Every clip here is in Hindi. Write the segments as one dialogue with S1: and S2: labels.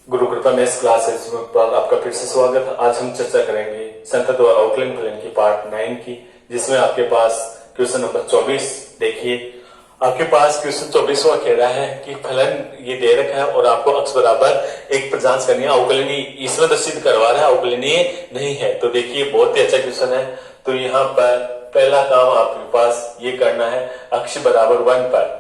S1: गुरु कृपा मेस क्लासेस में आपका फिर से स्वागत है। आज हम चर्चा करेंगे संख्या अवकलन फलन की पार्ट 9 की, जिसमें आपके पास क्वेश्चन नंबर 24 देखिए। आपके पास क्वेश्चन 24वां कह रहा है कि फलन ये दे रखा है और आपको अक्स बराबर एक पर जांच करनी है। अवकलनीय इसमें तो सिद्ध करवा रहा है, अवकलनीय नहीं है। तो देखिए बहुत ही अच्छा क्वेश्चन है। तो यहाँ पर पहला काम आपके पास ये करना है, अक्ष बराबर 1 पर,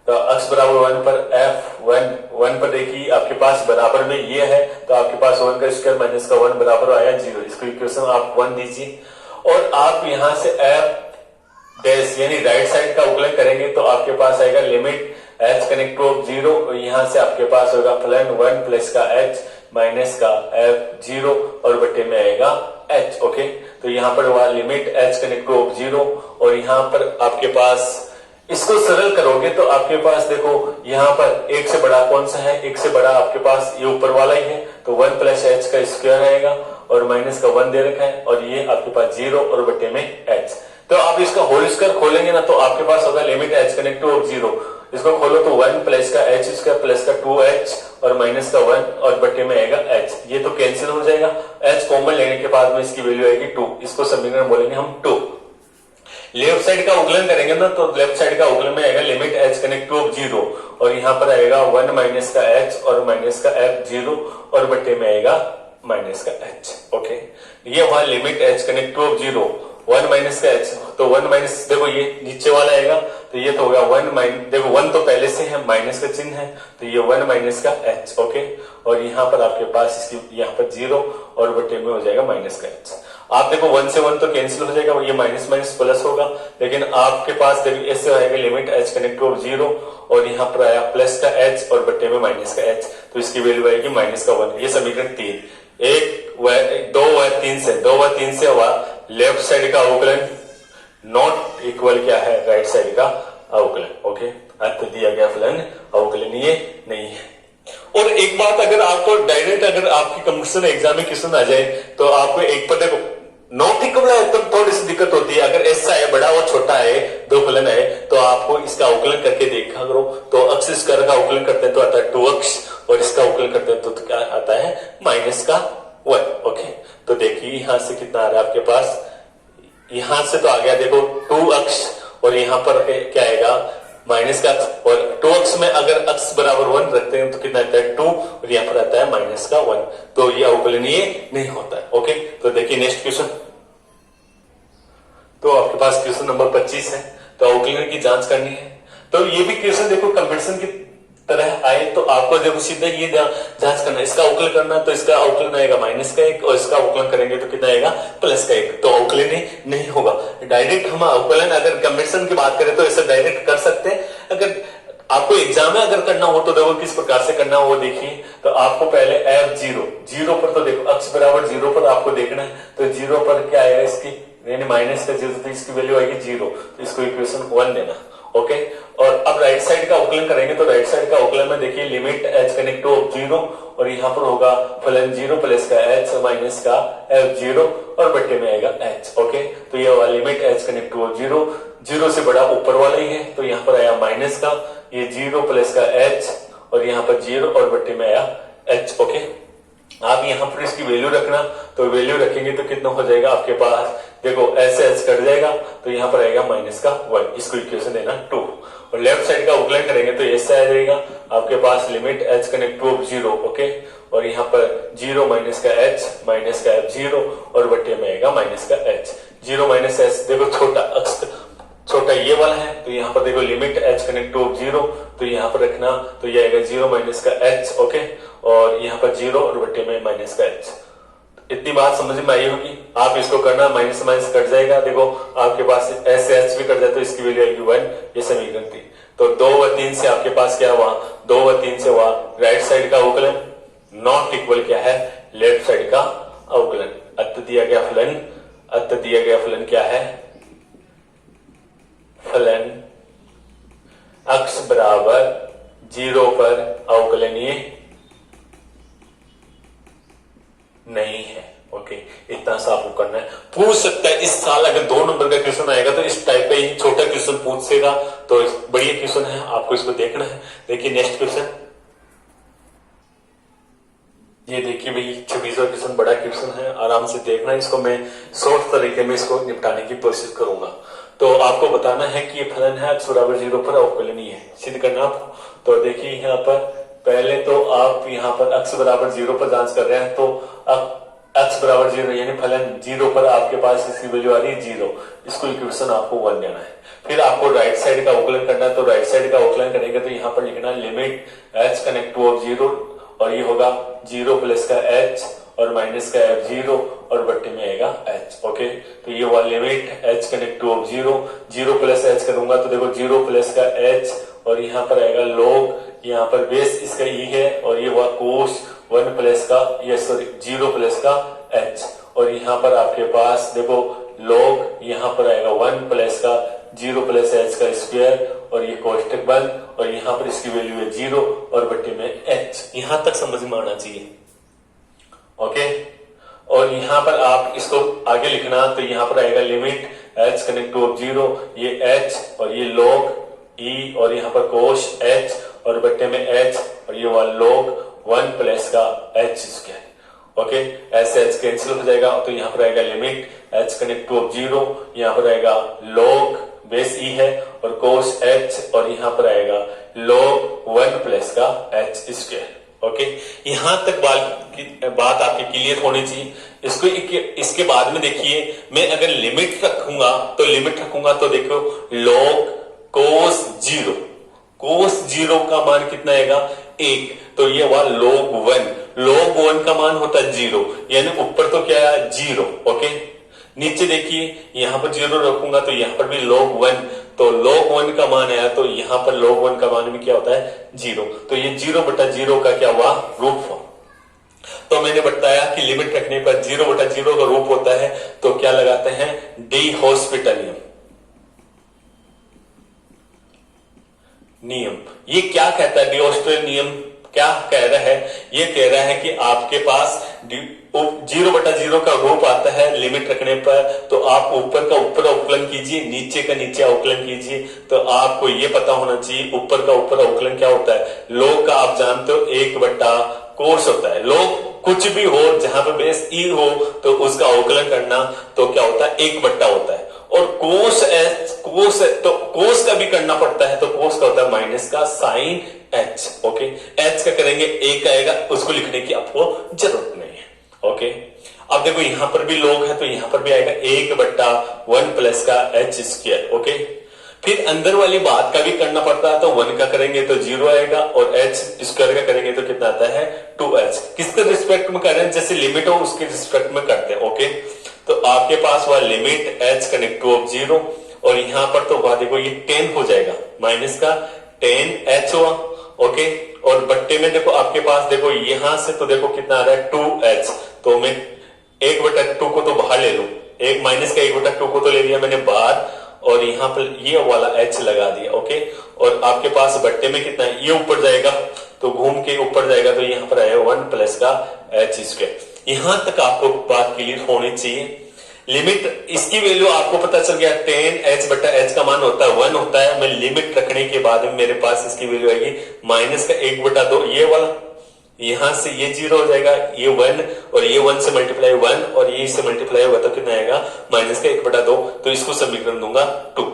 S1: तो अक्ष बराबर 1 पर f1 पर देखिए आपके पास बराबर में ये है, तो आपके पास 1 का स्क्वायर माइनस का 1 बराबर आया 0। इसको इक्वेशन आप 1 दीजिए और आप यहां से f डैश यानी राइट साइड का अवकलन करेंगे तो आपके पास आएगा लिमिट h कनेक्ट टू 0 और यहां से आपके पास होगा फलन 1 प्लस का h माइनस का f 0 और बटे में आएगा h। ओके, तो यहाँ पर हुआ लिमिट h कनेक्ट टू 0 और यहाँ पर आपके पास इसको सरल करोगे तो आपके पास देखो यहाँ पर एक से बड़ा कौन सा है, एक से बड़ा आपके पास ये ऊपर वाला ही है, तो 1 प्लस एच का स्क्वायर आएगा और माइनस का 1 दे रखा है और ये आपके पास 0 और बटे में एच। तो आप इसका होल स्क्वायर खोलेंगे ना तो आपके पास होगा लिमिट एच कनेक्ट टू 0। इसको खोलो तो 1 प्लस का एच स्क्वायर प्लस का 2h और माइनस का 1 और बटे में आएगा h। ये तो कैंसिल हो जाएगा, h कॉमन लेने के बाद में इसकी वैल्यू आएगी 2। इसको समीकरण बोलेंगे हम 2। लेफ्ट साइड का अवकलन करेंगे ना तो लेफ्ट साइड का अवकलन में आएगा लिमिट h कनेक्ट टू 0 और यहाँ पर आएगा 1 माइनस का h और माइनस का f 0 और बटे में आएगा माइनस का h। ओके, ये हुआ limit h connect to 0 1 minus का h, तो 1 माइनस देखो ये नीचे वाला आएगा तो ये तो होगा 1 माइनस, देखो 1 तो पहले से है, माइनस का चिन्ह है तो ये 1 माइनस का h। ओके, और यहाँ पर आपके पास इसकी यहाँ पर 0 और बटे में हो जाएगा माइनस का h। आप देखो 1 से 1 तो कैंसिल हो जाएगा, ये माइनस माइनस प्लस होगा, लेकिन आपके पास देखो ऐसे आएगा लिमिट h कनेक्ट टू 0 और यहाँ पर आया प्लस का h और बटे में माइनस का h, तो इसकी वैल्यू आएगी माइनस का 1। ये समीकरण 3 2 व 3 से हुआ लेफ्ट साइड का अवकलन नॉट इक्वल क्या है राइट साइड का अवकलन। ओके, अर्थ दिया गया फलन अवकलनीय नहीं है। और एक बात, अगर आपको डायरेक्ट अगर आपकी कंपटीशन एग्जाम में क्वेश्चन आ जाए तो आपको एक पर देखो नॉट इक्वल है तो थोड़ी सी दिक्कत होती है। अगर ऐसा है बड़ा और छोटा है, दो फलन है, तो आपको इसका अवकलन करके देखा करो। तो अक्ष स्क्वायर का अवकलन करते हैं तो आता है 2 अक्ष और इसका अवकलन करते हैं तो क्या आता है माइनस का 1। ओके, तो देखिए यहां से कितना आ रहा है आपके पास, यहां से तो आ गया देखो 2 अक्ष और यहाँ पर क्या आएगा माइनस का अक्ष, और 2 अक्ष में अगर अक्ष बराबर 1 रखते हैं तो कितना आता है 2 और यहाँ पर आता है माइनस का 1, तो ये अवकलनीय नहीं होता है। ओके, तो देखिए नेक्स्ट क्वेश्चन, तो आपके पास क्वेश्चन नंबर 25 है। तो अवकलन की जांच करनी है। तो ये भी क्वेश्चन देखो कंपटीशन की तरह आए तो आपको देखो सीधा ये जांच करना है, इसका अवकलन करना तो इसका अवकलन आएगा माइनस का 1 और इसका अवकलन करेंगे तो कितना आएगा प्लस का 1, तो अवकलन नहीं होगा। डायरेक्ट हम अवकलन अगर कंपटीशन की बात करें तो ऐसे डायरेक्ट कर सकते हैं। अगर आपको एग्जाम में अगर करना हो तो देखो किस प्रकार से करना हो वो देखिए। तो आपको पहले f 0 पर तो देखो अक्ष बराबर 0 पर आपको देखना है, तो 0 पर क्या आएगा इसकी यानी माइनस का 0, तो इसकी वैल्यू आएगी 0, तो इसको इक्वेशन 1 देना। ओके, और अब राइट साइड का अवकलन करेंगे तो राइट साइड का अवकलन में देखिए लिमिट h कनेक्ट टू 0 और यहाँ पर होगा फलन 0 प्लस का h माइनस का f 0 और बटे में आएगा h। ओके, तो ये वाला लिमिट h कनेक्ट टू 0 से बड़ा ऊपर वाला ही है, तो यहाँ पर आया माइनस का ये 0 प्लस का h और यहाँ पर 0 और बटे में आया h। ओके, आप यहाँ पर इसकी वैल्यू रखना, तो वैल्यू रखेंगे तो कितना हो जाएगा आपके पास देखो ऐसे h कट जाएगा तो यहाँ पर आएगा माइनस का 1, इसको इक्वेशन देना 2। और लेफ्ट साइड का अवकलन करेंगे तो ऐसा आ जाएगा आपके पास limit h connect to 0। Okay, और यहाँ पर 0 माइनस का h माइनस का f 0 और बटे में आएगा माइनस का h। 0 माइनस h देखो छोटा अक्ष छोटा ये वाला है, तो यहाँ पर देखो लिमिट h कनेक्ट टू 0 तो यहाँ पर रखना तो ये आएगा 0 माइनस का h। ओके, और यहाँ पर 0 और बटे में माइनस का h। इतनी बात समझ में आई होगी। आप इसको करना माइनस माइनस कट जाएगा, देखो आपके पास ऐसे h भी कट जाए तो इसकी वैल्यू आएगी 1। ये समीकरण थी। तो 2 व 3 से आपके पास क्या हुआ, 2 व 3 से हुआ राइट साइड का अवकलन नॉट इक्वल क्या है लेफ्ट साइड का अवकलन। अत दिया गया फलन क्या है, फलन अक्ष बराबर 0 पर अवकलनीय नहीं है। ओके, इतना सा आपको करना है। पूछ सकता है इस साल अगर 2 नंबर का क्वेश्चन आएगा तो इस टाइप का ही छोटा क्वेश्चन पूछ सेगा, तो बढ़िया क्वेश्चन है, आपको इसको देखना है। देखिए नेक्स्ट क्वेश्चन, ये देखिए भाई 26वां क्वेश्चन बड़ा क्वेश्चन है, आराम से देखना, इसको मैं शॉर्ट तरीके में इसको निपटाने की कोशिश करूंगा। तो आपको बताना है कि ये फलन है x बराबर 0 पर अवकलनीय है, सिद्ध करना आपको। तो देखिए यहाँ पर पहले तो आप यहाँ पर x बराबर 0 पर जांच कर रहे हैं, तो अब x बराबर 0 यानी फलन 0 पर आपके पास इसकी वैल्यू आ रही है 0, इसको इक्वेशन आपको 1 देना है। फिर आपको राइट साइड का अवकलन करना है, तो राइट साइड का अवकलन करेंगे तो यहाँ पर लिखना limit h connect two of 0, और ये होगा 0 प्लस का h और माइनस का f 0 और बट्टे में आएगा h। ओके, तो ये हुआ limit h connect two of 0, 0 plus h करूंगा तो देखो 0 प्लस का h और यहाँ पर आएगा log, यहाँ पर बेस इसका e है, और ये हुआ कोस 1 प्लस का ये सॉरी 0 प्लस का h, और यहाँ पर आपके पास देखो log यहाँ पर आएगा 1 प्लस का 0 प्लस h का स्क्वायर, और ये कोष्टक बंद, और यहाँ पर इसकी वैल्यू है 0 और बट्टे में h। यहां तक समझ में आना चाहिए। ओके, और यहाँ पर आप इसको आगे लिखना, तो यहाँ पर आएगा limit h connect two of 0, ये h और ये log e और यहाँ पर कोश h और बट्टे में h, और ये वाला log 1 प्लस का h स्क्वायर। ओके, ऐसे h कैंसिल हो जाएगा, तो यहाँ पर आएगा limit h connect two of 0, यहाँ पर आएगा log बेस e है और कोस h, और यहाँ पर आएगा log 1 प्लस का h स्क्वायर। ओके, यहां तक बात आपकी क्लियर होनी चाहिए। इसको इसके बाद में देखिए, मैं अगर लिमिट रखूंगा तो देखो log कोस 0, कोस 0 का मान कितना आएगा 1, तो ये हुआ log 1 का मान होता है 0, यानी ऊपर तो क्या है 0। ओके, नीचे देखिए यहाँ पर 0 रखूंगा तो यहाँ पर भी log 1, तो log 1 का मान आया, तो यहाँ पर log 1 का मान भी क्या होता है 0, तो ये 0/0 का क्या हुआ रूप फॉर्म। तो मैंने बताया कि लिमिट रखने पर 0/0 का रूप होता है, तो क्या लगाते हैं डी हॉस्पिटल नियम। ये क्या कहता है डी हॉस्पिटल नियम, क्या कह रहा है, ये कह रहा है कि आपके पास 0/0 का रूप आता है लिमिट रखने पर, तो आप ऊपर का ऊपर अवकलन कीजिए, नीचे का नीचे अवकलन कीजिए। तो आपको ये पता होना चाहिए ऊपर का ऊपर अवकलन क्या होता है, log का आप जानते हो 1/कोस होता है। log कुछ भी हो जहां पर बेस e हो तो उसका अवकलन करना तो क्या होता है 1/ होता है, और कोस का भी करना पड़ता है, तो कोस का होता है माइनस का साइन h। ओके, h का करेंगे 1 आएगा, उसको लिखने की आपको जरूरत नहीं है। ओके, अब देखो यहां पर भी log है, तो यहां पर भी आएगा 1/1 प्लस का h स्क्वायर। ओके, फिर अंदर वाली बात का भी करना पड़ता है, तो 1 का करेंगे तो 0 आएगा, और h स्क्वायर का करेंगे तो कितना आता है 2h। किसके रिस्पेक्ट में कर रहे हैं, जैसे लिमिट हो उसके रिस्पेक्ट में करते हैं। ओके, तो आपके पास हुआ limit h connect two of 0, और यहां पर तो हुआ देखो ये 10 हो जाएगा, माइनस का 10h हुआ। ओके, और बट्टे में देखो आपके पास देखो यहां से तो देखो कितना आ रहा है 2h, तो मैं 1/2 को तो बाहर ले लूं, एक माइनस का 1/2 को तो ले लिया मैंने बाहर, और यहाँ पर ये वाला h लगा दिया। ओके, और आपके पास बट्टे में कितना है, ये ऊपर जाएगा तो घूम के ऊपर जाएगा, तो यहाँ पर आएगा 1 प्लस का h स्क्वायर। यहां तक आपको बात क्लियर होनी चाहिए। लिमिट इसकी वैल्यू आपको पता चल गया 10h/h का मान होता है 1 होता है। मैं लिमिट रखने के बाद में मेरे पास इसकी वैल्यू आएगी माइनस का 1/2, ये वाला यहां से ये 0 हो जाएगा, ये 1 और ये 1 से मल्टीप्लाई 1 और ये इससे मल्टीप्लाई होगा तो कितना आएगा माइनस का 1/2, तो इसको समीकरण दूंगा 2।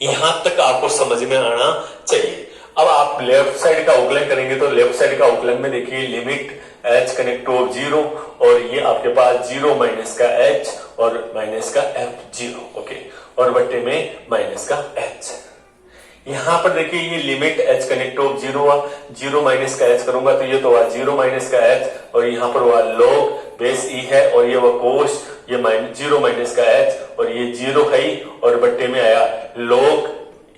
S1: यहां तक आपको समझ में आना चाहिए। अब आप लेफ्ट साइड का अवकलन करेंगे, तो लेफ्ट साइड का अवकलन में देखिए limit h connect two of 0, और ये आपके पास 0 माइनस का h और माइनस का f 0। ओके, और बट्टे में माइनस का h। यहां पर देखिए ये limit h connect two of 0 हुआ, 0 माइनस का h करूंगा तो ये तो हुआ 0 माइनस का h, और यहां पर हुआ log बेस e है, और ये हुआ कोस ये 0 माइनस का h, और ये 0 है, और बट्टे में आया log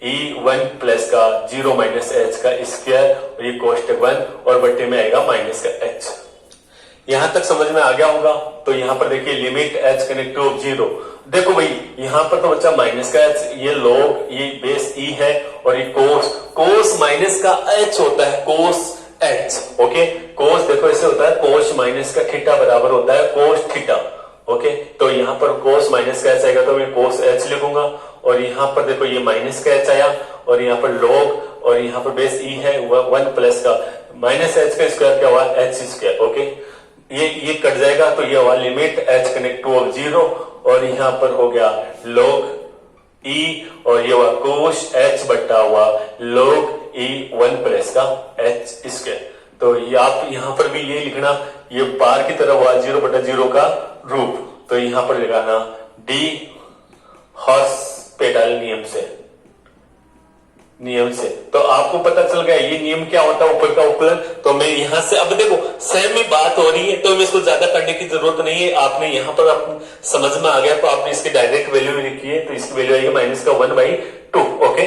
S1: e1 प्लस का 0 माइनस h का स्क्वायर, और ये कोष्टक 1 और बट्टे में आएगा माइनस का h। यहां तक समझ में आ गया होगा। तो यहां पर देखिए limit h connect two of 0, देखो भाई यहां पर तो बच्चा माइनस का h, ये log ये बेस e है, और ये कोस माइनस का h होता है कोस h। ओके, कोस देखो ऐसे होता है कोस माइनस का थीटा बराबर होता है कोस थीटा। ओके, तो यहाँ पर कोस माइनस का h आएगा तो मैं कोस h लिखूंगा, और यहाँ पर देखो ये माइनस का h आया, और यहाँ पर log और यहाँ पर बेस ई है 1 प्लस का माइनस एच का स्क्वायर क्या हुआ एच स्क्वायर। ओके, ये कट जाएगा तो ये हुआ limit H connect two of 0 और यहाँ पर हो गया log ई और ये हुआ कोश एच बट्टा हुआ log ई 1 प्लस का एच स्क्वायर। तो ये आप यहाँ पर भी ये लिखना, ये पार की तरफ हुआ 0/0 का रूप, तो यहाँ पर लगाना डी हॉस्पिटल नियम से तो आपको पता चल गया ये नियम क्या होता है ऊपर का उपलन। तो मैं यहां से अब देखो सेम में बात हो रही है तो इसको ज्यादा करने की जरूरत नहीं है, आपने यहां पर आप समझ में आ गया तो आपने इसकी डायरेक्ट वैल्यू लिखी है, तो इसकी वैल्यू आएगी -1/2। ओके,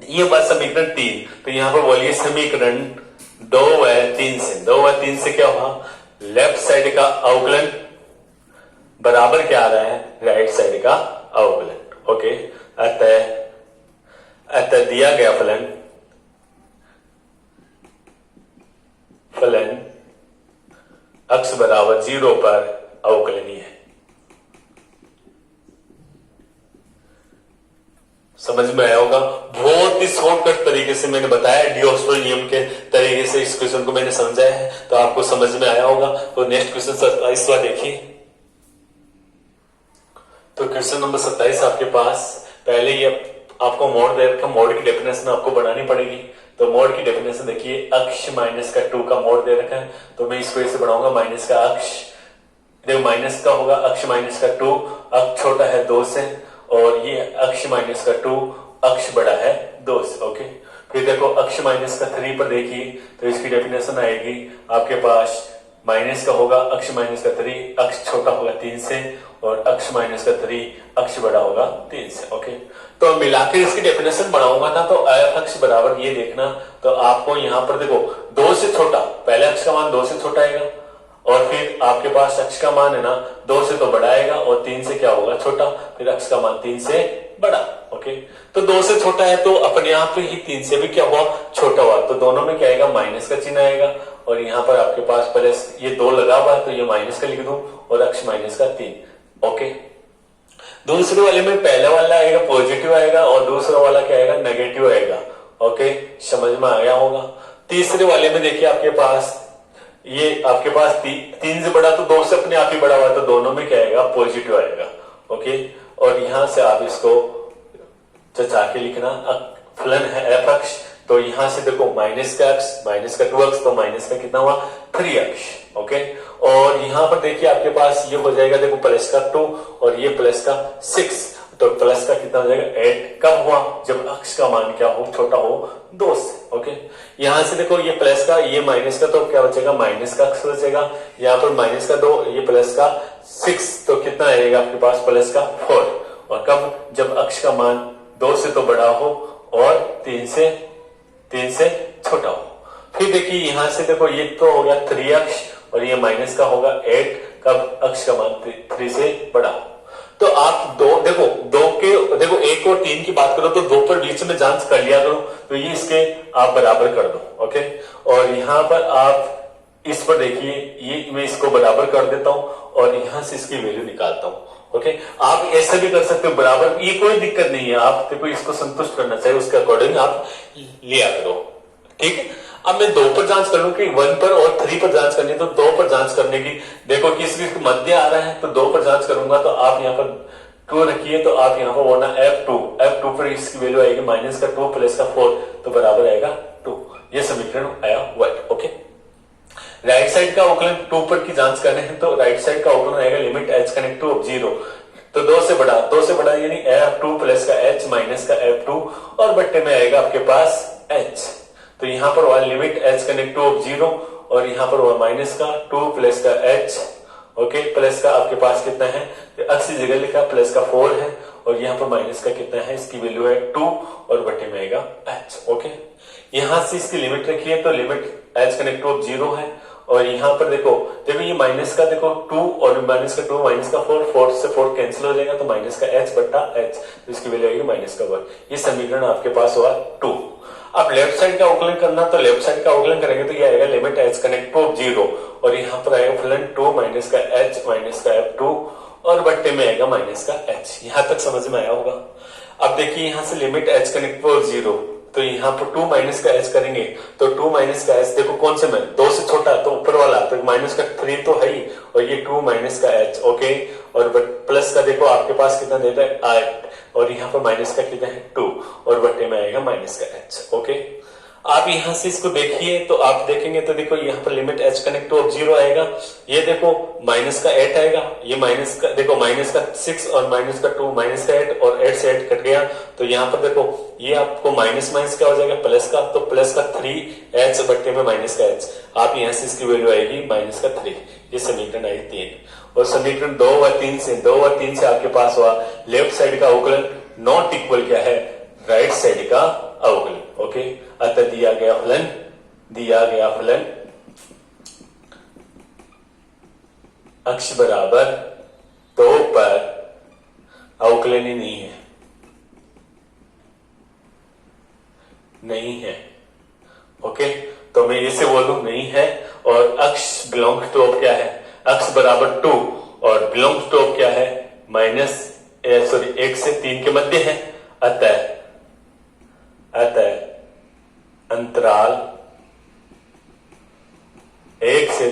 S1: ये बात समीकरण 3। तो यहाँ पर बोलिए समीकरण 2 व 3 से क्या हुआ, लेफ्ट साइड का अवकलन बराबर क्या आ रहा है राइट साइड का अवकलन। ओके, अतः दिया गया फलन अक्ष बराबर 0 पर अवकलनीय है। समझ में आया होगा, बहुत ही शॉर्टकट तरीके से मैंने बताया, डी-हॉस्पिटल नियम के तरीके से इस क्वेश्चन को मैंने समझाया है, तो आपको समझ में आया होगा। तो नेक्स्ट क्वेश्चन 27 वाला देखिए। तो क्वेश्चन नंबर 27 आपके पास पहले ही आपको मोड दे रखा, मोड की डेफिनेशन आपको बनानी पड़ेगी। तो मोड की डेफिनेशन देखिए, अक्ष -2 का मोड दे रखा है, तो मैं इसको ऐसे बनाऊंगा माइनस का अक्ष, देखो माइनस का होगा अक्ष -2, अक्ष छोटा है 2 से और ये अक्ष -2 अक्ष बड़ा है 2 से। ओके, फिर देखो अक्ष -3 पर देखिए तो इसकी डेफिनेशन आएगी आपके पास माइनस का होगा अक्ष -3 अक्ष छोटा होगा 3 से और अक्ष -3 अक्ष बड़ा होगा 3 से। ओके, तो मिलाकर इसकी डेफिनेशन बनाऊंगा था, तो अक्ष बराबर ये देखना, तो आपको यहाँ पर देखो 2 से छोटा, पहले अक्ष का मान 2 से छोटा आएगा और फिर आपके पास अक्ष का मान है ना 2 से तो बड़ा आएगा और 3 से क्या होगा छोटा, फिर अक्ष का मान 3 से बड़ा। ओके, तो 2 से छोटा है तो अपने आप ही 3 से भी क्या हुआ छोटा हुआ, तो दोनों में क्या आएगा माइनस का चिन्ह आएगा और यहाँ पर आपके पास प्लस ये 2 लगा हुआ है तो ये माइनस का लिख दूं और अक्ष -3। ओके, दूसरे वाले में पहला वाला आएगा पॉजिटिव आएगा और दूसरा वाला क्या आएगा नेगेटिव आएगा। ओके, समझ में आ गया होगा। तीसरे वाले में देखिए आपके पास ये आपके पास 3 से बड़ा तो 2 से अपने आप ही बड़ा हुआ, तो दोनों में क्या आएगा पॉजिटिव आएगा। ओके, और यहां से आप इसको चचा के लिखना, फलन है एफ अक्ष, तो यहां से देखो माइनस का अक्ष -2 अक्ष, तो माइनस का कितना हुआ 3 अक्ष। ओके, और यहां पर देखिए आपके पास ये हो जाएगा देखो +2 और ये +6, तो प्लस का कितना हो जाएगा 8। कब हुआ जब अक्ष का मान क्या हो छोटा हो 2 से। ओके, यहां से देखो ये प्लस का ये माइनस का, तो क्या बचेगा माइनस का अक्ष बचेगा, यहाँ पर -2 ये प्लस का 6, तो कितना आएगा आपके पास +4। और कब जब अक्ष का मान 2 से तो बड़ा हो और 3 से छोटा हो। फिर देखिए यहां से देखो ये तो हो गया 3 अक्ष और ये माइनस का होगा 8, कब अक्ष का मान 3 से बड़ा हो। तो आप देखो 1 और 3 की बात करो तो 2 पर बीच में जांच कर लिया करो, तो ये इसके आप बराबर कर दो। ओके, और यहां पर आप इस पर देखिए ये मैं इसको बराबर कर देता हूं और यहां से इसकी वैल्यू निकालता हूं। ओके, आप ऐसे भी कर सकते हो बराबर, ये कोई दिक्कत नहीं है, आप देखो इसको संतुष्ट करना चाहिए उसके अकॉर्डिंग आप लिया करो। ठीक है, अब मैं 2 पर जांच करूं कि 1 पर और 3 पर जांच करनी है, तो 2 पर जांच करने की देखो किस मध्य आ रहा है, तो 2 पर जांच करूंगा तो आप यहाँ पर 2 रखिए, तो आप यहाँ पर बोलना F2 पर इसकी वैल्यू आएगी -2 +4, तो बराबर आएगा 2। ये समीकरण आया व्हाइट। ओके, राइट साइड का अवकलन 2 पर की जांच कर रहे हैं, तो राइट साइड का अवकलन आएगा लिमिट h कनेक्ट टू 0, तो 2 से बड़ा यानी F2 प्लस का h माइनस का F2 और बट्टे में आएगा आपके पास h, तो यहां पर हुआ लिमिट h कनेक्ट टू 0 और यहां पर हुआ माइनस का 2 प्लस का h। ओके, प्लस का आपके पास कितना है, अक्ष की जगह लिखा प्लस का 4 है और यहाँ पर माइनस का कितना है, इसकी वैल्यू है 2 और बटे में आएगा h। ओके, यहां से इसकी लिमिट रखिए, तो लिमिट h कनेक्ट टू 0 है और यहाँ पर देखो ये माइनस का देखो 2 और माइनस का 2 माइनस का 4 से 4 कैंसिल हो जाएगा, तो माइनस का h बट्टा h, तो इसकी वैल्यू आएगी -1। ये समीकरण आपके पास हुआ 2। अब लेफ्ट साइड का अवकलन करना, तो लेफ्ट साइड का अवकलन करेंगे तो ये आएगा लिमिट h कनेक्ट टू 0 और यहाँ पर आएगा फलन 2 माइनस का h माइनस का F2 और बट्टे में आएगा माइनस का h। यहां तक समझ में आया होगा। अब देखिए यहां से लिमिट h कनेक्ट टू 0, तो यहाँ पर 2 माइनस का एच करेंगे तो 2 माइनस का एच देखो कौन से में 2 से छोटा तो ऊपर वाला तो माइनस का 3 तो है ही और ये 2 माइनस का एच ओके और प्लस का देखो आपके पास कितना देता है 8 और यहाँ पर माइनस का कितना है 2 और बट्टे में आएगा माइनस का एच ओके। आप यहां से इसको देखिए तो आप देखेंगे तो देखो यहाँ पर लिमिट एच कनेक्ट टू 0 आएगा, ये देखो माइनस का 8 आएगा, ये माइनस का देखो माइनस का 6 और माइनस का 2 माइनस का 8 और 8 से 8 कट गया तो यहाँ पर देखो ये आपको माइनस माइनस क्या हो जाएगा प्लस का, तो प्लस का 3 एच बट्टे में माइनस का एच, आप यहाँ से इसकी वैल्यू आएगी माइनस का 3, ये समीकरण आई 3 और समीकरण 2 व 3 से आपके पास हुआ लेफ्ट साइड का अवकलन नॉट इक्वल क्या है राइट साइड का अवकलन ओके। अतः दिया गया फलन अक्ष बराबर 2 पर अवकलनीय नहीं है ओके। तो मैं इसे बोलूं नहीं है और अक्ष बिलोंग्स टू क्या है अक्ष बराबर 2 और बिलोंग्स टू क्या है माइनस 1 से 3 के मध्य है। अतः अंतराल 1 से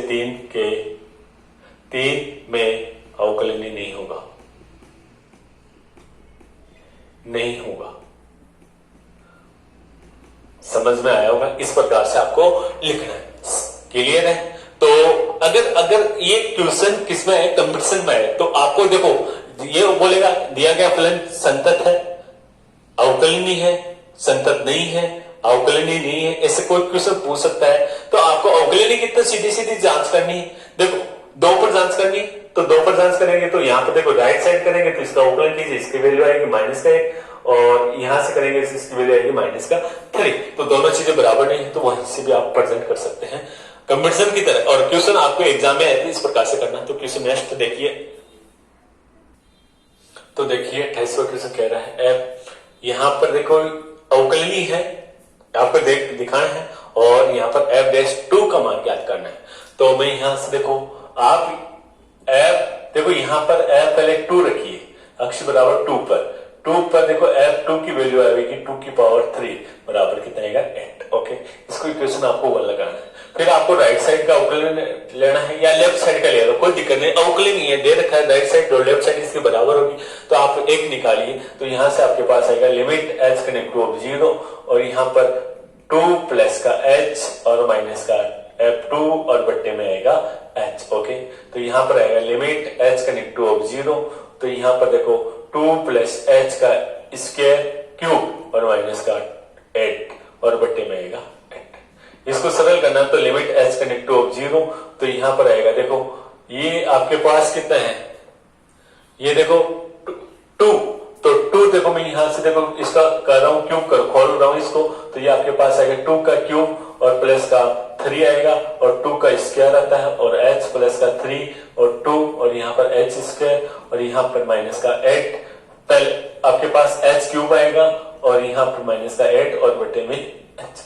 S1: 3 में अवकलनीय नहीं होगा। समझ में आया होगा, इस प्रकार से आपको लिखना है, क्लियर है। तो अगर ये क्वेश्चन किसमें है कंपटीशन में है तो आपको देखो ये बोलेगा दिया गया फलन संतत है अवकलनीय है संतत नहीं है अवकलनीय नहीं है, ऐसे कोई क्वेश्चन पूछ सकता है। तो आपको अवकलनीय कितना सीधी जांच करनी है, देखो 2 पर जांच करनी है तो 2 पर जांच करेंगे तो यहाँ पर देखो राइट साइड करेंगे तो इसका अवकलन कीजिए, इसकी वैल्यू आएगी माइनस का 1 और यहां से करेंगे इसकी वैल्यू आएगी माइनस का 3, तो दोनों चीजें बराबर नहीं है तो वहीं से भी आप प्रेजेंट कर सकते हैं कंपटीशन की तरह। और क्वेश्चन आपको एग्जाम में आए थे इस प्रकार से करना। तो क्वेश्चन नेक्स्ट देखिए, तो देखिए 28वां क्वेश्चन कह रहा है एफ, यहां पर देखो अवकलनीय है आपको दिखाना है और यहाँ पर एफ डैश 2 का मान ज्ञात करना है। तो मैं यहां से देखो आप एफ देखो यहाँ पर एफ पहले 2 रखिए अक्ष बराबर 2 पर देखो एफ 2 की वैल्यू आएगी 2 की पावर 3 बराबर कितना आएगा 8 ओके। इसको इक्वेशन आपको 1 लगाना है। फिर आपको राइट साइड का अवकलन लेना है या लेफ्ट साइड का ले लो कोई दिक्कत नहीं, अवकलन नहीं है दे रखा है राइट साइड और लेफ्ट साइड इसके बराबर होगी तो आप एक निकालिए तो यहां से आपके पास आएगा लिमिट एच कनेक्ट टू 0 और यहाँ पर 2 प्लस का एच और माइनस का f2 और बट्टे में आएगा h ओके। तो यहाँ पर आएगा लिमिट h कनेक्ट टू 0 तो यहाँ पर देखो 2 प्लस h का स्क्वायर क्यूब और माइनस का 8 और बट्टे में आएगा 8। इसको सरल करना तो लिमिट h कनेक्ट टू 0 तो यहाँ पर आएगा देखो ये आपके पास कितना है ये देखो 2 तो 2 देखो मैं यहां से देखो इसका कर रहा हूं क्यूब कर खोल रहा हूं इसको तो ये आपके पास आएगा 2 का क्यूब और प्लस का 3 आएगा और 2 का स्क्वायर आता है और h प्लस का 3 और 2 और यहाँ पर h स्क्वायर और यहाँ पर माइनस का 8 पहले आपके पास h क्यूब आएगा और यहाँ पर माइनस का 8 और बटे में h,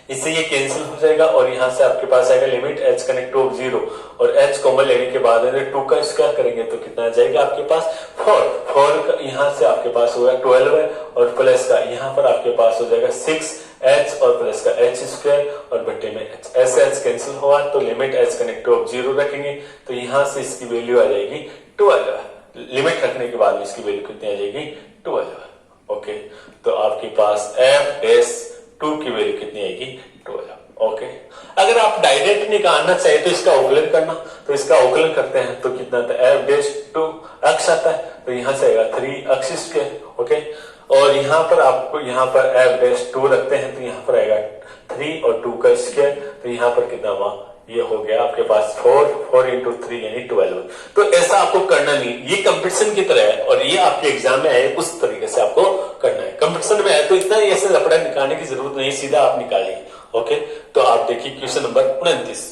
S1: इससे ये कैंसिल हो जाएगा और यहाँ से आपके पास आएगा लिमिट h कनेक्ट टू 0 और h कॉमन लेने के बाद 2 का स्क्वायर करेंगे तो कितना आ जाएगा आपके पास 4 यहाँ से आपके पास होगा 12 है और प्लस का यहाँ पर आपके पास हो जाएगा 6h और प्लस का h स्क्वायर और बट्टे में h, ऐसे h कैंसिल हुआ तो लिमिट h कनेक्ट टू 0 रखेंगे तो यहाँ से इसकी वैल्यू आ जाएगी 12, लिमिट रखने के बाद इसकी वैल्यू कितनी आ जाएगी 12 ओके। तो आपके पास f 2 की वैल्यू कितनी आएगी 12 ओके। अगर आप डायरेक्ट निकालना चाहे तो इसका अवकलन करना तो इसका अवकलन करते हैं तो कितना आता है f डैश 2 अक्ष आता है तो यहाँ से आएगा 3 अक्ष स्क्वायर ओके और यहाँ पर आपको यहाँ पर f डैश 2 रखते हैं तो यहाँ पर आएगा 3 और 2 का स्क्वायर तो यहाँ पर कितना हुआ ये हो गया आपके पास 4 इंटू 3 यानी 12। तो ऐसा आपको करना नहीं, ये कंपटीशन की तरह है और ये आपके एग्जाम में आए उस तरीके से आपको करना है। कंपटीशन में आए तो इतना ऐसे लपड़ा निकालने की जरूरत नहीं, सीधा आप निकालिए ओके। तो आप देखिए क्वेश्चन नंबर 29,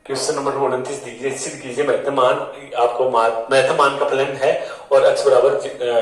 S1: क्वेश्चन नंबर 29 दीजिए, सिद्ध कीजिए मैथमान आपको मैथमान का फलन है और x बराबर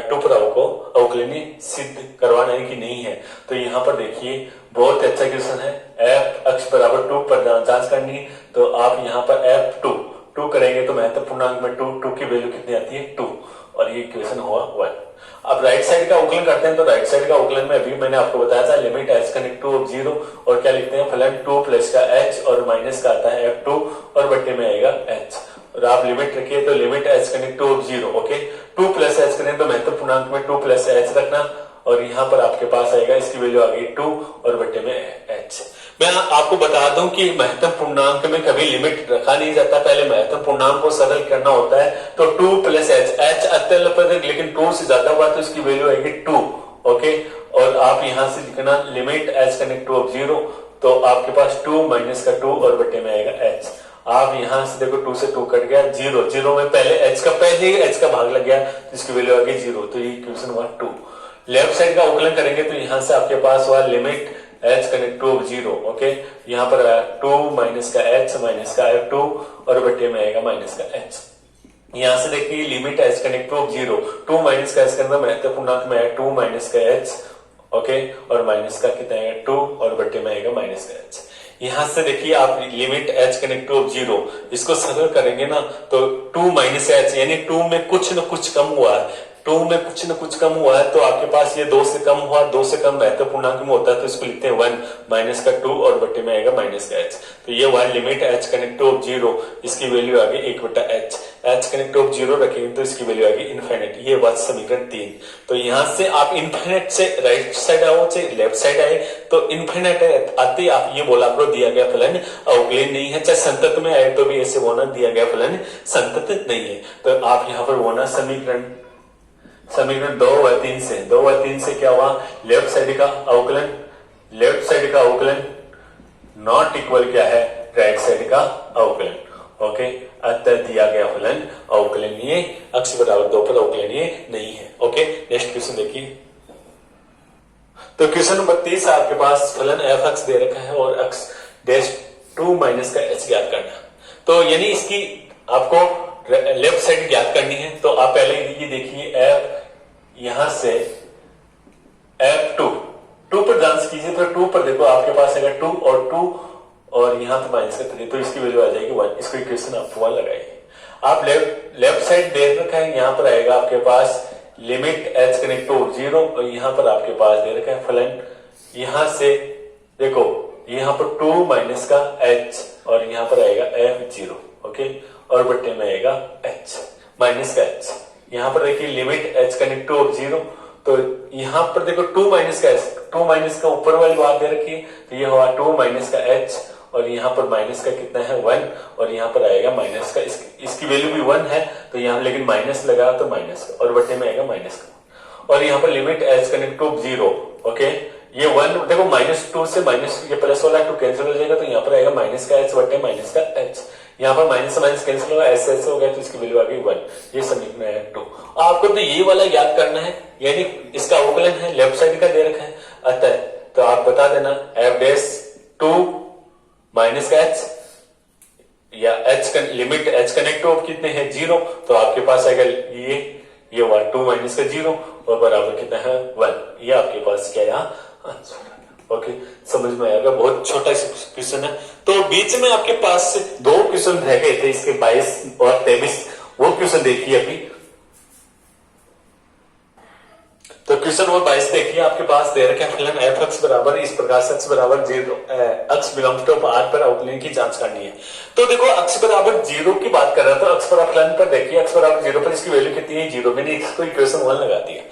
S1: 2 पर आपको अवकलनीय सिद्ध करवाना है कि नहीं है। तो यहाँ पर देखिए बहुत अच्छा क्वेश्चन है, f x बराबर 2 पर जांच करनी है तो आप यहाँ पर f 2 करेंगे तो महत्वपूर्णांक में 2 की वैल्यू कितनी आती है 2 और ये इक्वेशन हुआ 1। अब राइट साइड का अवकलन करते हैं, तो राइट साइड का अवकलन में अभी मैंने आपको बताया था limit H connect two of 0 और क्या लिखते हैं फलन 2 प्लस का एच और माइनस का आता है f2 और बट्टे में आएगा एच। और आप लिमिट रखिए तो limit H connect two of 0, okay 2 plus H करें तो महत्वपूर्णांक में 2 प्लस एच रखना और यहाँ पर आपके पास आएगा इसकी वैल्यू आ गई 2 और बट्टे में एच। मैं आपको बता दूं कि महत्वपूर्णांक में कभी लिमिट रखा नहीं जाता, पहले महत्वपूर्णांक को सरल करना होता है। तो 2 प्लस एच, एच अत्यल्प लेकिन 2 से ज्यादा हुआ तो इसकी वैल्यू आएगी 2, ओके। और आप यहां से लिखना limit H connect two of 0, तो आपके पास 2 माइनस का 2 और बट्टे में आएगा एच। आप यहां से देखो 2 से 2 कट गया, 0 0 में पहले एच का भाग लग गया तो इसकी वैल्यू आ गई 0, तो ये इक्वेशन हुआ 2। लेफ्ट साइड का अवकलन करेंगे तो यहां से आपके पास हुआ limit H connect two of 0, okay. यहाँ पर आया 2 माइनस का एच माइनस का f2 और बट्टे में आएगा माइनस का एच। यहां से देखिए limit H connect two of 0, 2 minus का एच के अंदर महत्वपूर्णांक में है 2 माइनस का एच, ओके, और माइनस का कितना आएगा 2 और बट्टे में आएगा माइनस का एच। यहां से देखिए आप limit H connect two of 0 इसको सरल करेंगे ना तो 2 माइनस एच यानी 2 में कुछ न कुछ कम हुआ है, 2 में कुछ न कुछ कम हुआ है तो आपके पास ये 2 से कम हुआ, 2 से कम महत्वपूर्णांक में होता है तो इसको लिखते हैं 1 माइनस का 2 और बट्टे में आएगा माइनस का एच। तो ये हुआ limit H connect two of 0, इसकी वैल्यू आ गई 1 बट्टा H. H connect two of 0 रखेंगे तो इसकी वैल्यू आ गई इनफाइनाइट। ये बात समीकरण 3। तो यहां से आप इनफाइनाइट से राइट साइड आओ से लेफ्ट साइड आए तो इनफाइनाइट आते आप ये बोला आपको दिया गया फलन अवकलन नहीं है, चाहे संतत में आए तो भी ऐसे होना दिया गया फलन संतत नहीं है। तो आप यहाँ पर होना समीकरण 2 व 3 से 2 व 3 से क्या हुआ लेफ्ट साइड का अवकलन नॉट इक्वल क्या है राइट साइड का अवकलन, ओके। अतः दिया गया फलन अवकलनीय अक्ष बराबर 2 पर अवकलनीय नहीं है, ओके। नेक्स्ट क्वेश्चन देखिए। तो क्वेश्चन नंबर 30 आपके पास फलन एफ एक्स दे रखा है और एक्स डैश 2 माइनस का एच ज्ञात करना। तो यानी इसकी आपको लेफ्ट साइड ज्ञात करनी है। तो आप पहले ये देखिए एफ यहां से f2 पर डांस कीजिए तो 2 पर देखो आपके पास आएगा 2 और यहां पर माइनस का 3 तो इसकी वैल्यू आ जाएगी 1। इसको इक्वेशन आप 1 लगाइए। आप लेफ्ट साइड दे रखा है, यहां पर आएगा आपके पास लिमिट एच कनेक्ट टू 0 और यहां पर आपके पास दे रखा है फलन यहां से देखो यहां पर 2 माइनस का h और यहां पर आएगा f0, ओके, और बट्टे में आएगा h माइनस का h। यहां पर देखिए limit H connect two of 0, तो यहां पर देखो 2 माइनस का ऊपर वाली बात दे रखी है तो ये हुआ 2 माइनस का h और यहां पर माइनस का कितना है 1 और यहां पर आएगा माइनस का इसकी वैल्यू भी 1 है तो यहां लेकिन माइनस लगा तो माइनस का और बट्टे में आएगा माइनस का। और यहां पर limit H connect to 0, okay, ये 1 देखो -2 से माइनस ये प्लस वाला 2 कैंसिल हो जाएगा तो यहां पर आएगा माइनस का h बट्टे माइनस का h। यहाँ पर माइनस से माइनस कैंसिल होगा, ऐसे ऐसे हो गया तो इसकी वैल्यू आ गई 1। ये समीकरण है 2। आपको तो ये वाला याद करना है, यानी इसका अवकलन है लेफ्ट साइड का दे रखा है। अतः तो आप बता देना एफ डैश 2 माइनस का एच या H limit H connect of कितने हैं 0, तो आपके पास आएगा ये हुआ 2 माइनस का 0 और बराबर कितना है 1। ये आपके पास क्या यहाँ आंसर, ओके, समझ में आएगा। बहुत छोटा क्वेश्चन है। तो बीच में आपके पास 2 क्वेश्चन रह गए थे इसके 22 और 23, वो क्वेश्चन देखिए अभी। तो क्वेश्चन नंबर 22 देखिए, आपके पास दे रखे फलन एफ एक्स बराबर इस प्रकार से x बराबर 0 x बिलोंग्स टू r पर अवकलन की जांच करनी है। तो देखो x बराबर 0 की बात कर रहा था, x पर फलन पर देखिए x बराबर 0 पर इसकी वैल्यू कितनी है 0। मैंने इसको इक्वेशन 1 लगा दिया।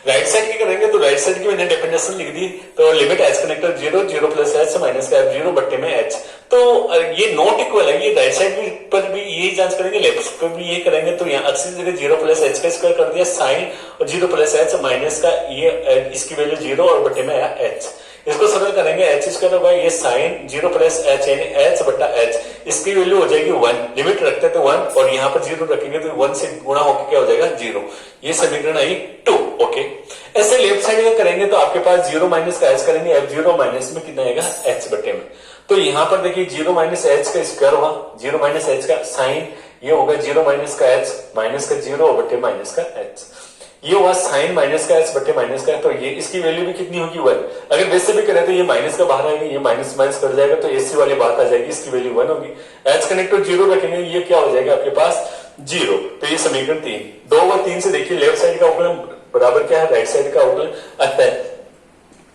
S1: राइट साइड की करेंगे तो राइट साइड की मैंने डेफिनेशन लिख दी। तो limit h connector 0 0 plus h minus का f0 बट्टे में h। तो ये नॉट इक्वल है, ये राइट साइड पर भी यही जांच करेंगे, लेफ्ट पर भी ये करेंगे। तो यहाँ x की जगह 0 प्लस h का स्क्वायर कर दिया साइन और 0 प्लस h माइनस का ये इसकी वैल्यू 0 और बट्टे में आया h। इसको सरल करेंगे h स्क्वायर होगा ये साइन 0 प्लस h यानी h बट्टा h, इसकी वैल्यू हो जाएगी 1। लिमिट रखते तो 1 और यहाँ पर 0 रखेंगे तो 1 से गुणा होकर क्या हो जाएगा 0। ये समीकरण आई 2, ओके। ऐसे लेफ्ट साइड का करेंगे तो आपके पास 0 माइनस का h करेंगे, f0 माइनस में कितना आएगा h बट्टे में। तो यहाँ पर देखिए 0 माइनस h का स्क्वायर होगा, 0 माइनस h का साइन ये होगा 0 माइनस का h माइनस का 0 और बट्टे माइनस का h। ये हुआ साइन माइनस का h बट्टे माइनस का, तो ये इसकी वैल्यू भी कितनी होगी 1। अगर वैसे भी करें तो ये माइनस का बाहर आएगा, ये माइनस माइनस कर जाएगा तो ऐसी वाली बात आ जाएगी, इसकी वैल्यू 1 होगी। h कनेक्ट टू 0 रखेंगे, ये क्या हो जाएगा आपके पास 0। तो ये समीकरण 3। 2 व 3 से देखिए लेफ्ट साइड का अवकलन बराबर क्या है, राइट साइड का अवकलन।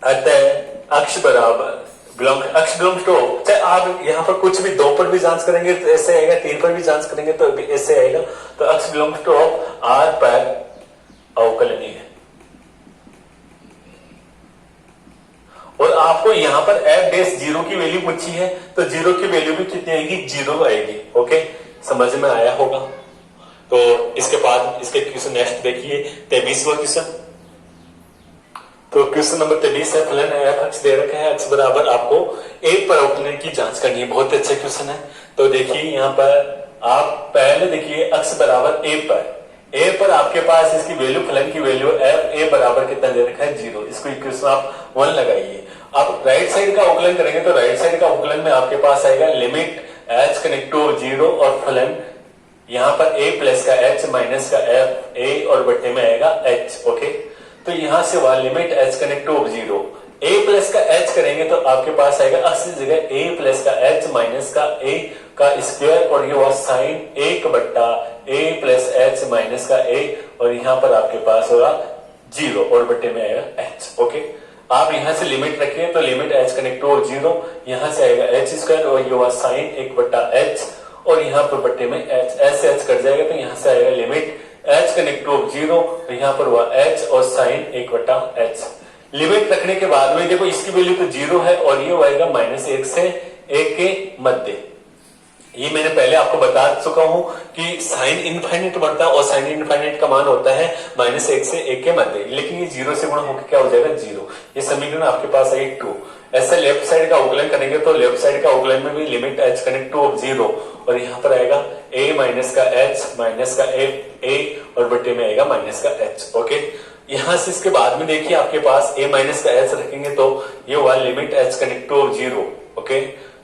S1: अतः अक्ष बराबर अक्ष बिलोंग्स टू, चाहे आप यहाँ पर कुछ भी 2 पर भी जांच करेंगे तो ऐसे आएगा, 3 पर भी जांच करेंगे तो ऐसे आएगा। तो अक्ष बिलोंग्स टू ऑफ आर पर अवकलनीय है। और आपको यहाँ पर एफ डैश 0 की वैल्यू पूछी है, तो 0 की वैल्यू भी कितनी आएगी, 0 आएगी। ओके, समझ में आया होगा। तो इसके बाद इसके क्वेश्चन नेक्स्ट देखिए 23वां क्वेश्चन। तो क्वेश्चन नंबर 23 है, फलन एफ अक्ष दे रखा है, अक्ष बराबर आपको ए पर अवकलन की जांच करनी है। बहुत अच्छा क्वेश्चन है। तो देखिए यहाँ पर आप पहले देखिए अक्ष बराबर ए पर आपके पास इसकी वैल्यू, फलन की वैल्यू एफ ए बराबर कितना दे रखा है, 0। इसको इक्वेशन आप 1 लगाइए। आप राइट साइड का अवकलन करेंगे तो राइट साइड का अवकलन में आपके पास आएगा लिमिट एच कनेक्ट टू 0 और फलन यहाँ पर a प्लस का h माइनस का f a और बट्टे में आएगा h। ओके, तो यहां से वह limit h connect to 0 a plus का h करेंगे तो आपके पास आएगा अक्ष की जगह a प्लस का h माइनस का a का स्क्वायर और ये वह साइन 1 बट्टा a प्लस h माइनस का a और यहाँ पर आपके पास होगा 0 और बट्टे में आएगा h। ओके, आप यहां से लिमिट रखिए तो लिमिट h कनेक्ट टू 0, यहां से आएगा h स्क्वायर और ये वह साइन 1 बट्टा h और यहाँ पर बट्टे में h, ऐसे h कट जाएगा तो यहाँ से आएगा लिमिट h कनेक्ट टू 0 तो यहाँ पर हुआ h और साइन 1 बट्टा h। लिमिट रखने के बाद में देखो इसकी वैल्यू तो 0 है और ये आएगा -1 से 1 के मध्य। ये मैंने पहले आपको बता चुका हूं कि साइन इनफाइनाइट बढ़ता है और साइन इनफाइनाइट का मान होता है -1 से 1 के मध्य, लेकिन ये 0 से गुणा होकर क्या हो जाएगा 0। ये समीकरण आपके पास है 2। ऐसे लेफ्ट साइड का अवकलन करेंगे तो लेफ्ट साइड का अवकलन में भी लिमिट h कनेक्ट टू 0 और यहाँ पर आएगा a माइनस का h माइनस का a और बट्टे में आएगा माइनस का h। ओके, यहाँ से इसके बाद में देखिए आपके पास a माइनस का h रखेंगे तो ये हुआ limit h connect to 0। Okay,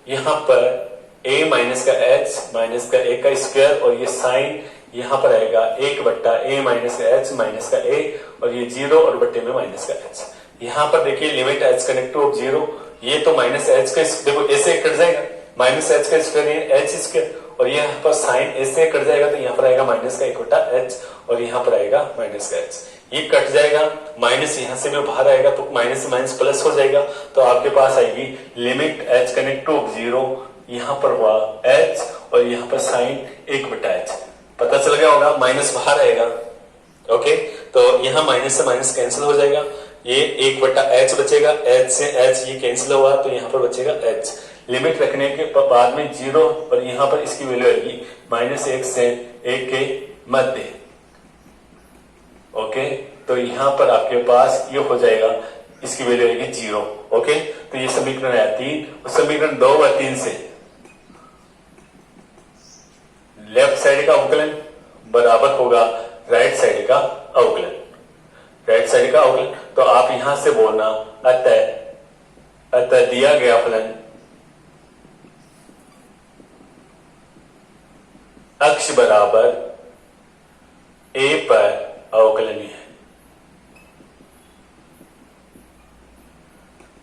S1: यहाँ पर a माइनस का h माइनस का a का स्क्वायर और ये साइन यहाँ पर आएगा 1 बट्टा a माइनस का h माइनस का a और ये 0 और बट्टे में माइनस का h। यहाँ पर देखिए लिमिट h कनेक्ट टू 0, ये तो माइनस h का देखो ऐसे कट जाएगा, माइनस h का स्क्वायर h स्क्वायर और यहाँ पर साइन ऐसे कट जाएगा तो यहाँ पर आएगा माइनस का 1 बट्टा h और यहाँ पर आएगा माइनस का h। ये कट जाएगा, माइनस यहाँ से भी बाहर आएगा तो माइनस से माइनस प्लस हो जाएगा तो आपके पास आएगी लिमिट h कनेक्ट टू 0, यहाँ पर हुआ h और यहाँ पर साइन 1 बट्टा h। पता चल गया होगा, माइनस बाहर आएगा। ओके, तो यहाँ माइनस से माइनस कैंसिल हो जाएगा, ये 1 बट्टा h बचेगा, h से h ये कैंसिल हुआ तो यहाँ पर बचेगा h। लिमिट रखने के बाद में 0 और यहाँ पर इसकी वैल्यू आएगी -1 से 1 के मध्य। ओके, तो यहाँ पर आपके पास ये हो जाएगा, इसकी वैल्यू आएगी 0। ओके, तो ये समीकरण आया 3 और समीकरण 2 व 3 से लेफ्ट साइड का अवकलन बराबर होगा राइट साइड का अवकलन। राइट साइड का अवकलन तो आप यहां से बोलना अतः दिया गया फलन अक्ष बराबर a पर अवकलनीय है।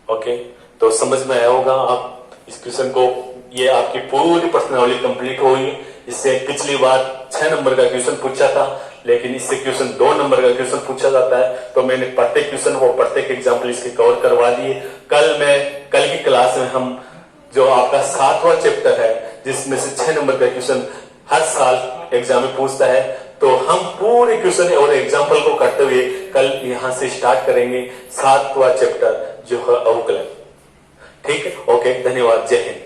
S1: ओके, तो समझ में आया होगा आप इस क्वेश्चन को। ये आपकी पूरी प्रश्नावली कंप्लीट होगी। इससे पिछली बार 6 नंबर का क्वेश्चन पूछा था, लेकिन इससे क्वेश्चन 2 नंबर का क्वेश्चन पूछा जाता है, तो मैंने प्रत्येक क्वेश्चन को प्रत्येक एग्जाम्पल इसके कवर करवा दिए। कल की क्लास में हम जो आपका 7वां चैप्टर है जिसमें से 6 नंबर का क्वेश्चन हर साल एग्जाम में पूछता है, तो हम पूरे क्वेश्चन और एग्जाम्पल को करते हुए कल यहां से स्टार्ट करेंगे 7वां चैप्टर जो है अवकलन। ठीक है, ओके, धन्यवाद, जय हिंद।